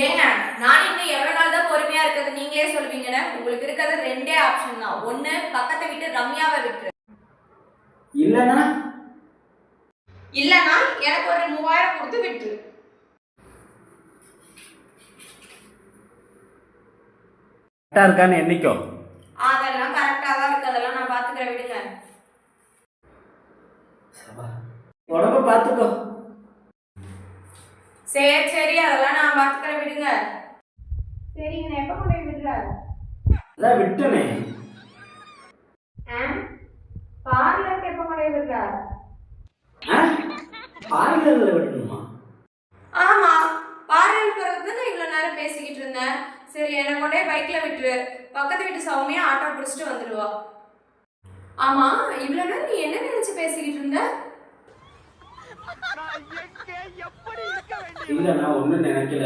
ஏங்க நான் இன்னும் எவ்வளவு நாள் தான் பொறுமையா இருக்கிறது நீங்களே சொல்வீங்கன்னு. உங்களுக்கு இருக்கிறது ரெண்டே ஆப்ஷன் தான். ஒண்ணு பக்கத்தை விட்டு ரம்யாவை விட்டுரு, இல்லனா இல்லனா எனக்கு ஒரு 3000 கொடுத்து விட்டுரு. கரெக்டா இருக்கான்னு என்னைக்கோ அதெல்லாம் கரெக்டா தான் இருக்கு, அதெல்லாம் நான் பாத்துக்கிறேன், விடுங்க. உடம்ப பாத்துக்கோ. சரி சரி அதெல்லாம் நான் பாத்துக்கிறேன், விடுங்க. சரிங்க, நான் எப்ப கொண்டு போய் விடுற? அதான் விட்டனே. பார்லருக்கு எப்ப கொண்டு போய் விடுற? பார்லர்ல விடணுமா? ஆமா, பார்லர் போறதுக்கு நான் இவ்வளவு நேரம் பேசிக்கிட்டு இருந்தேன். சரி என்ன கொண்டே பைக்ல விட்டுரு, பக்கத்து வீட்டு சௌமியா ஆட்டோ பிடிச்சிட்டு வந்துடுவா. ஆமா, இவ்வளவு நேரம் நீ என்ன நினைச்சு பேசிக்கிட்டு இருந்த? இல்ல நான் ஒண்ணும் நினைக்கல.